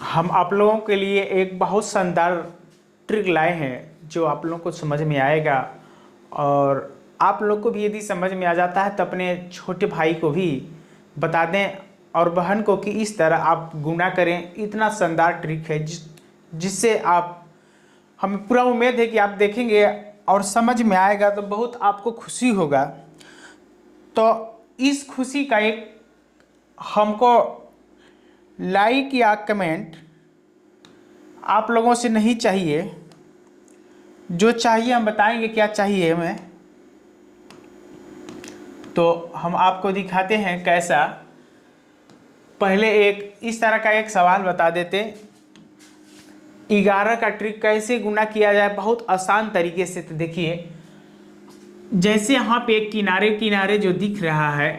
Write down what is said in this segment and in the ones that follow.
हम आप लोगों के लिए एक बहुत शानदार ट्रिक लाए हैं जो आप लोगों को समझ में आएगा। और आप लोग को भी यदि समझ में आ जाता है तो अपने छोटे भाई को भी बता दें और बहन को कि इस तरह आप गुना करें। इतना शानदार ट्रिक है जिससे आप, हमें पूरा उम्मीद है कि आप देखेंगे और समझ में आएगा तो बहुत आपको खुशी होगा। तो इस खुशी का एक हमको लाइक या कमेंट आप लोगों से नहीं चाहिए। जो चाहिए हम बताएंगे क्या चाहिए हमें। तो हम आपको दिखाते हैं कैसा। पहले एक इस तरह का एक सवाल बता देते, 11 का ट्रिक कैसे गुना किया जाए बहुत आसान तरीके से। तो देखिए, जैसे यहाँ पे एक किनारे किनारे जो दिख रहा है,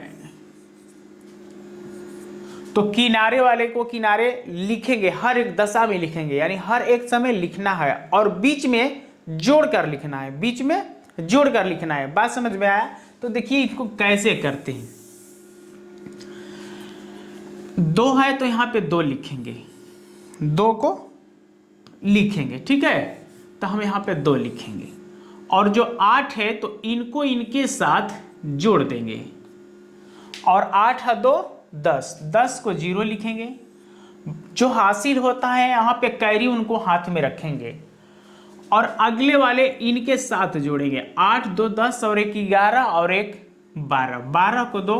तो किनारे वाले को किनारे लिखेंगे, हर एक दशा में लिखेंगे, यानी हर एक समय लिखना है और बीच में जोड़कर लिखना है, बीच में जोड़कर लिखना है। बात समझ में आया? तो देखिए इसको कैसे करते हैं। 2 है तो यहाँ पे 2 लिखेंगे, 2 को लिखेंगे, ठीक है। तो हम यहाँ पे 2 लिखेंगे और जो 8 है तो इनको इनके साथ जोड़ देंगे और 8 है 2 10, 10 को 0 लिखेंगे। जो हासिल होता है यहाँ पे कैरी उनको हाथ में रखेंगे और अगले वाले इनके साथ जोड़ेंगे। 8 2 10 और एक 11 और एक 12, 12 को 2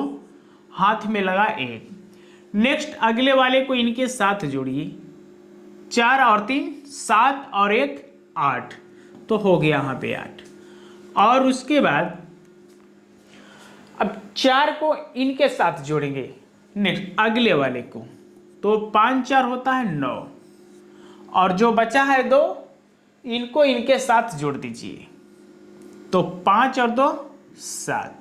हाथ में लगा 1। नेक्स्ट अगले वाले को इनके साथ जोड़िए, 4 और 3 7 और एक 8, तो हो गया यहाँ पे 8। और उसके बाद अब 4 को इनके साथ जोड़ेंगे नेक्स्ट अगले वाले को, तो 5 4 होता है 9 और जो बचा है 2 इनको इनके साथ जोड़ दीजिए, तो 5 और 2 7।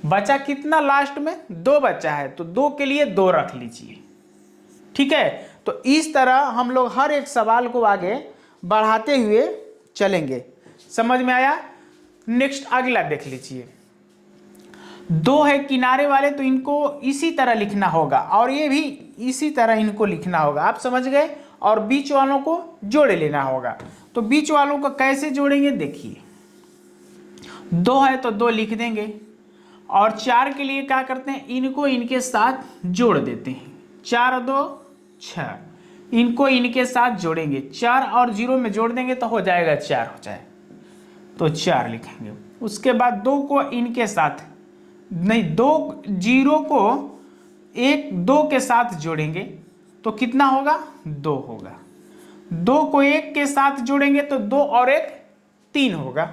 बचा कितना लास्ट में? 2 बचा है, तो 2 के लिए 2 रख लीजिए, ठीक है। तो इस तरह हम लोग हर एक सवाल को आगे बढ़ाते हुए चलेंगे। समझ में आया? नेक्स्ट अगला देख लीजिए। 2 है किनारे वाले तो इनको इसी तरह लिखना होगा और ये भी इसी तरह इनको लिखना होगा, आप समझ गए। और बीच वालों को जोड़ लेना होगा। तो बीच वालों को कैसे जोड़ेंगे देखिए, 2 है तो 2 लिख देंगे और 4 के लिए क्या करते हैं, इनको इनके साथ जोड़ देते हैं, 4 और 2 6, इनको इनके साथ जोड़ेंगे, 4 और 0 में जोड़ देंगे तो हो जाएगा 4 हो जाए, तो 4 लिखेंगे। उसके बाद 2 को इनके साथ नहीं, 2 0 को 1 2 के साथ जोड़ेंगे तो कितना होगा? 2 होगा। 2 को 1 के साथ जोड़ेंगे तो 2 और 1 3 होगा,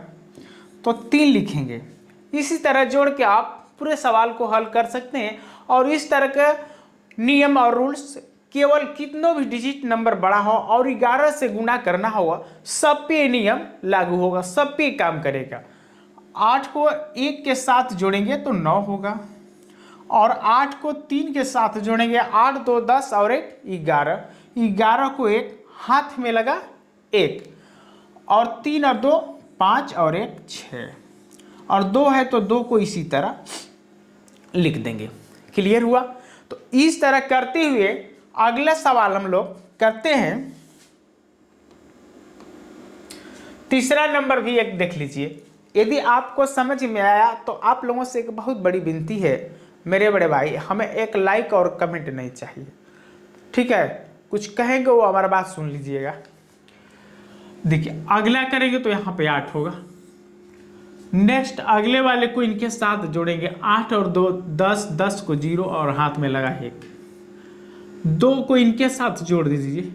तो 3 लिखेंगे। इसी तरह जोड़ के आप पूरे सवाल को हल कर सकते हैं। और इस तरह का नियम और रूल्स केवल कितनों भी डिजिट नंबर बड़ा हो और 11 से गुना करना होगा, सब पे नियम लागू होगा, सब पे काम करेगा। 8 को 1 के साथ जोड़ेंगे तो 9 होगा और 8 को 3 के साथ जोड़ेंगे, 8 2 10 और एक 11, 11 को 1 हाथ में लगा 1 और 3 और 2 5 और एक 6 और 2 है तो 2 को इसी तरह लिख देंगे। क्लियर हुआ? तो इस तरह करते हुए अगला सवाल हम लोग करते हैं। तीसरा नंबर भी एक देख लीजिए। यदि आपको समझ में आया तो आप लोगों से एक बहुत बड़ी विनती है मेरे बड़े भाई, हमें एक लाइक और कमेंट नहीं चाहिए, ठीक है। कुछ कहेंगे वो हमारा बात सुन लीजिएगा। देखिए अगला करेंगे तो यहाँ पे 8 होगा। नेक्स्ट अगले वाले को इनके साथ जोड़ेंगे, 8 और 2 10, 10 को 0 और हाथ में लगा 1, 2 को इनके साथ जोड़ दीजिए,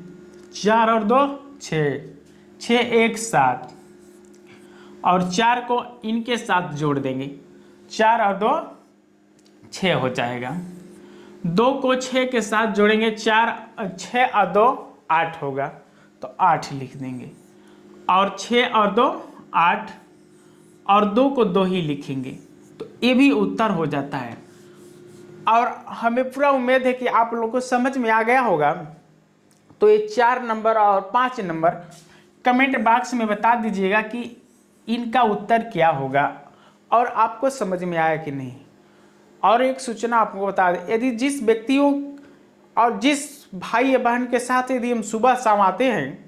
4 और 2 6, 6 1 7 और 4 को इनके साथ जोड़ देंगे, 4 और 2 6 हो जाएगा। 2 को 6 के साथ जोड़ेंगे, 4 6 और 2 8 होगा, तो 8 लिख देंगे और 6 और 2 8 और 2 को 2 ही लिखेंगे, तो ये भी उत्तर हो जाता है। और हमें पूरा उम्मीद है कि आप लोगों को समझ में आ गया होगा। तो ये 4 नंबर और 5 नंबर कमेंट बॉक्स में बता दीजिएगा कि इनका उत्तर क्या होगा और आपको समझ में आया कि नहीं। और एक सूचना आपको बता दें, यदि जिस व्यक्तियों और जिस भाई या बहन के साथ यदि हम सुबह शाम आते हैं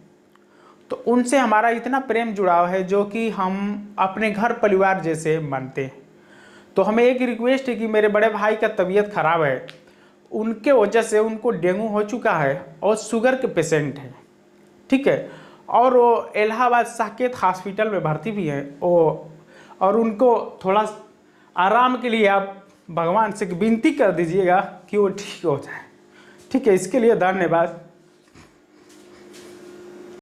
तो उनसे हमारा इतना प्रेम जुड़ाव है जो कि हम अपने घर परिवार जैसे मानते हैं। तो हमें एक रिक्वेस्ट है कि मेरे बड़े भाई का तबीयत खराब है, उनके वजह से उनको डेंगू हो चुका है और शुगर के पेशेंट हैं, ठीक है, और वो इलाहाबाद साकेत हॉस्पिटल में भर्ती भी है वो, और उनको थोड़ा आराम के लिए आप भगवान से विनती कर दीजिएगा कि वो ठीक हो जाए। ठीक है, इसके लिए धन्यवाद।